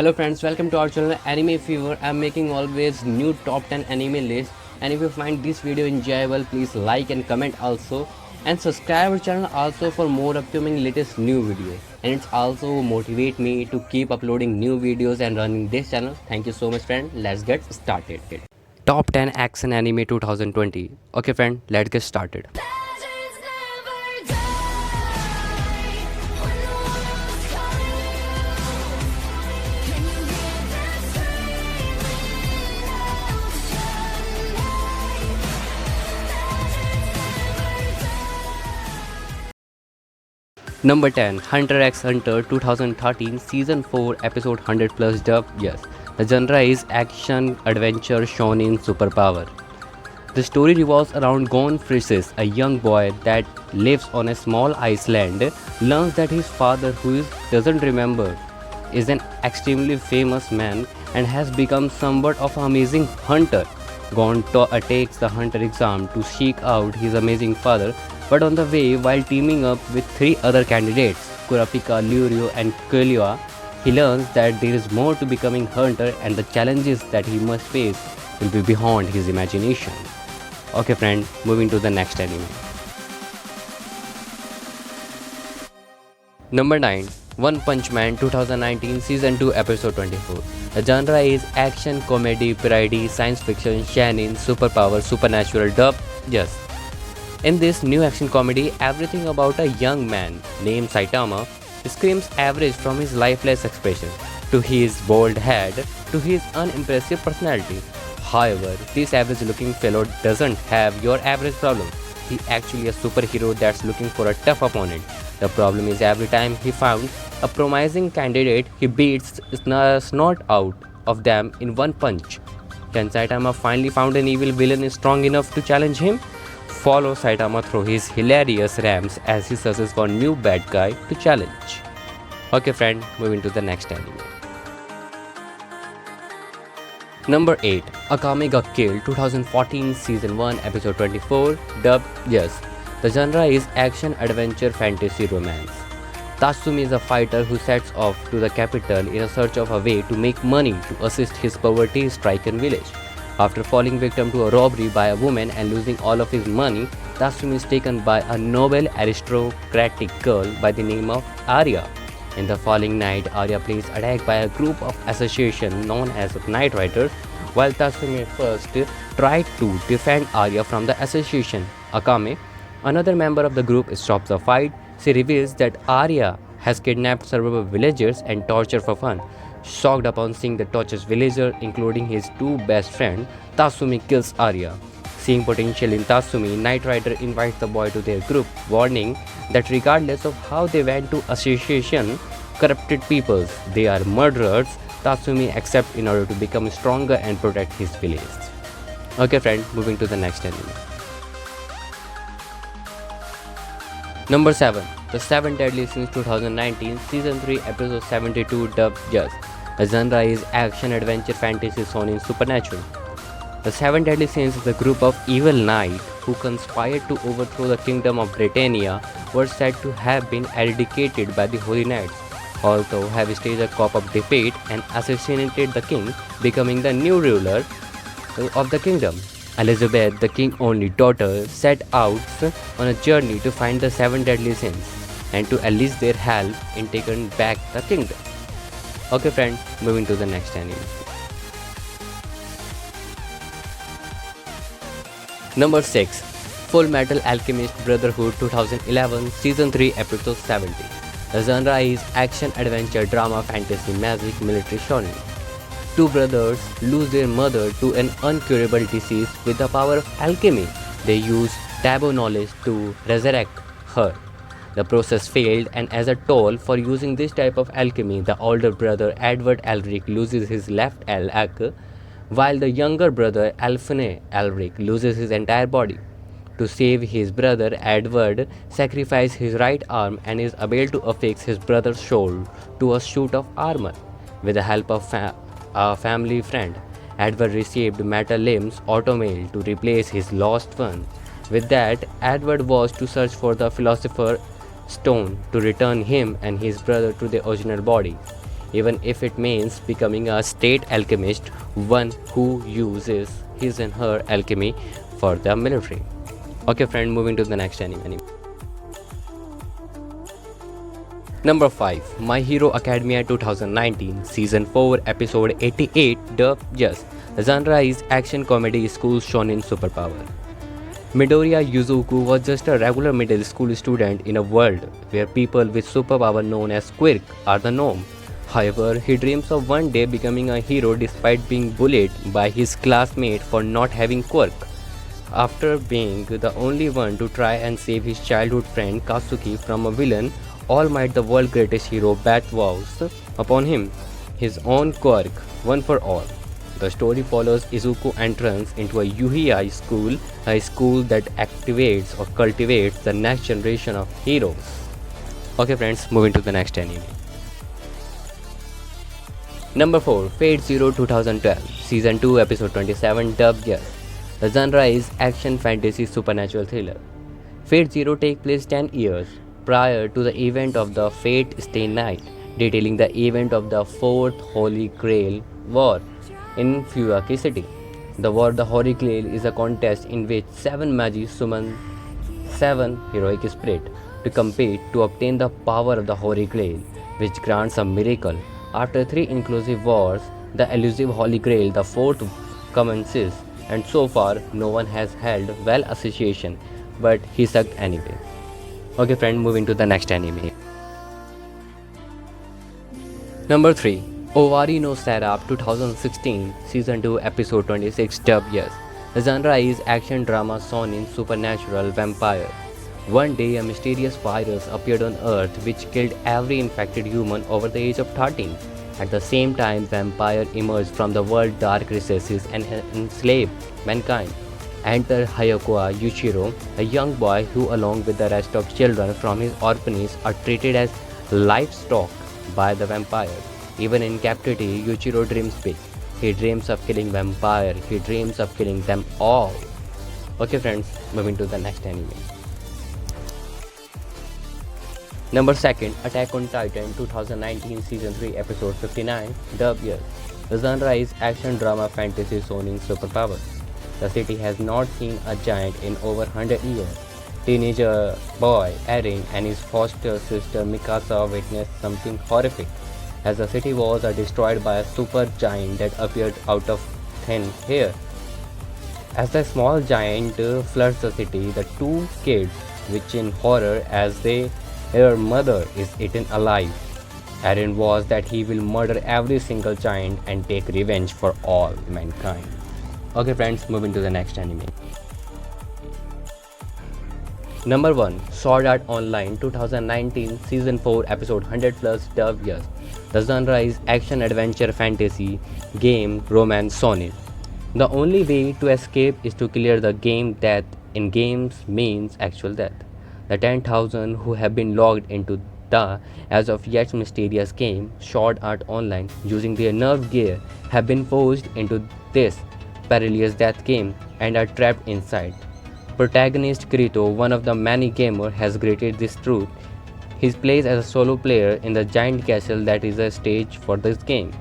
Hello friends, welcome to our channel Anime Fever. I'm making always new top 10 anime list, and if you find this video enjoyable, please like and comment also, and subscribe our channel also for more upcoming latest new videos. And it's also motivate me to keep uploading new videos and running this channel. Thank you so much friend. Let's get started. Top 10 action anime 2020. Okay friend, let's get started. Number 10, Hunter x Hunter 2013 Season 4 Episode 100 plus dub. Yes, the genre is action, adventure, shonen, superpower. The story revolves around Gon Freesis, a young boy that lives on a small island, learns that his father, who doesn't remember, is an extremely famous man and has become somewhat of an amazing hunter. Gon takes the hunter exam to seek out his amazing father, but on the way, while teaming up with three other candidates, Kurapika, Lurio, and Killua, he learns that there is more to becoming hunter and the challenges that he must face will be beyond his imagination. Okay friend, moving to the next anime. Number 9, One Punch Man 2019 Season 2 Episode 24. The genre is action, comedy, parody, science fiction, shonen, superpower, supernatural dub. Yes. In this new action comedy, everything about a young man named Saitama screams average, from his lifeless expression to his bald head to his unimpressive personality. However, this average looking fellow doesn't have your average problem. He's actually a superhero that's looking for a tough opponent. The problem is every time he found a promising candidate, he beats snot out of them in one punch. Can Saitama finally found an evil villain strong enough to challenge him? Follow Saitama through his hilarious ramps as he searches for a new bad guy to challenge. Okay friend, moving to the next anime. Number 8, Akame ga Kill 2014 Season 1 Episode 24 Dub. Yes, the genre is action, adventure, fantasy, romance. Tatsumi is a fighter who sets off to the capital in a search of a way to make money to assist his poverty-stricken village. After falling victim to a robbery by a woman and losing all of his money, Tatsumi is taken by a noble aristocratic girl by the name of Arya. In the following night, Arya plays attacked by a group of association known as Night Riders. While Tatsumi first tried to defend Arya from the association, Akame, another member of the group, stops the fight. She reveals that Arya has kidnapped several villagers and tortured for fun. Shocked upon seeing the tortured villager, including his two best friends, Tatsumi kills Arya. Seeing potential in Tatsumi, Night Rider invites the boy to their group, warning that regardless of how they went to association corrupted peoples, they are murderers. Tatsumi accepts in order to become stronger and protect his village. Okay friend, moving to the next anime. Number 7, The 7 Deadly Sins 2019 Season 3 Episode 72 Dub. Yes, the genre is action, adventure, fantasy, shonen, supernatural. The 7 Deadly Sins is a group of evil knights who conspired to overthrow the kingdom of Britannia, were said to have been eradicated by the Holy Knights, although have staged a coup of defeat and assassinated the king, becoming the new ruler of the kingdom. Elizabeth, the king's only daughter, set out on a journey to find the 7 deadly sins and to enlist their help in taking back the kingdom. Okay friend, moving to the next anime. Number 6, Full Metal Alchemist Brotherhood 2011 Season 3 Episode 70. The genre is action, adventure, drama, fantasy, magic, military, shonen. Two brothers lose their mother to an incurable disease with the power of alchemy. They use taboo knowledge to resurrect her. The process failed, and as a toll for using this type of alchemy, the older brother Edward Elric loses his left leg, while the younger brother Alphonse Elric loses his entire body. To save his brother, Edward sacrifices his right arm and is able to affix his brother's shoulder to a suit of armor. With the help of a family friend, Edward received metal limbs automail to replace his lost one. With that, Edward was to search for the Philosopher's Stone to return him and his brother to their original body. even if it means becoming a state alchemist, one who uses his and her alchemy for the military. Okay, friend, moving to the next anime. Number 5, My Hero Academia 2019, Season 4, Episode 88, dubbed Yes. The genre is action comedy school shonen superpower. Midoriya Yuzuku was just a regular middle school student in a world where people with superpower known as quirk are the norm. However, he dreams of one day becoming a hero despite being bullied by his classmate for not having quirk. After being the only one to try and save his childhood friend Katsuki from a villain, All Might, the world's greatest hero, vows upon him his own quirk, one for all. The story follows Izuku's entrance into a Yuhei school, a school that activates or cultivates the next generation of heroes. Okay friends, moving to the next anime. Number 4, Fate Zero 2012, Season 2, Episode 27, dubbed Yes. The genre is action fantasy supernatural thriller. Fate Zero takes place 10 years prior to the event of the Fate Stay Night, detailing the event of the Fourth Holy Grail War in Fuaki City. The War of the Holy Grail is a contest in which 7 mages summon 7 heroic spirits to compete to obtain the power of the Holy Grail, which grants a miracle. After 3 inclusive wars, the elusive Holy Grail, the 4th, commences, and so far no one has held well association, but he sucked anyway. Okay friend, moving to the next anime. Number 3, Owari no Seraph 2016, Season 2, Episode 26, dubbed Yes. The genre is action drama shonen supernatural vampire. One day a mysterious virus appeared on Earth which killed every infected human over the age of 13. At the same time, vampire emerged from the world's dark recesses and enslaved mankind. Enter Hayakawa Yuichiro, a young boy who along with the rest of children from his orphanage are treated as livestock by the vampires. Even in captivity, Yuichiro dreams big. He dreams of killing vampire. He dreams of killing them all. Okay friends, moving to the next anime. Number 2, Attack on Titan 2019, Season 3, Episode 59, dubbed Yes. The genre is action drama fantasy shonen superpower. The city has not seen a giant in over 100 years. Teenager boy Eren and his foster sister Mikasa witnessed something horrific as the city walls are destroyed by a super giant that appeared out of thin air. As the small giant floods the city, the 2 kids watch in horror as their mother is eaten alive. Eren vows that he will murder every single giant and take revenge for all mankind. Okay friends, moving to the next anime. Number 1, Sword Art Online 2019, Season 4, Episode 100 plus, dubbed Yes. The genre is action adventure fantasy game romance shonen. The only way to escape is to clear the game. Death in games means actual death. The 10,000 who have been logged into the as of yet mysterious game Sword Art Online using their nerve gear have been forced into this perilous death game and are trapped inside. Protagonist Kirito, one of the many gamers, has created this truth. He plays as a solo player in the giant castle that is a stage for this game.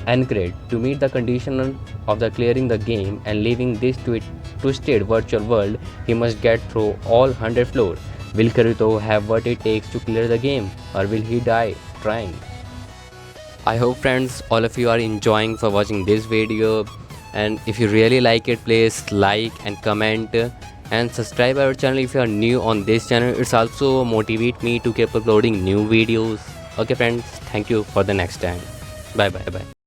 Ancred, to meet the condition of the clearing the game and leaving this twisted virtual world, he must get through all 100 floors. Will Kirito have what it takes to clear the game, or will he die trying? I hope friends all of you are enjoying for watching this video, and if you really like it, please like and comment and subscribe our channel if you are new on this channel. It's also motivate me to keep uploading new videos. Okay friends, thank you for the next time. Bye bye.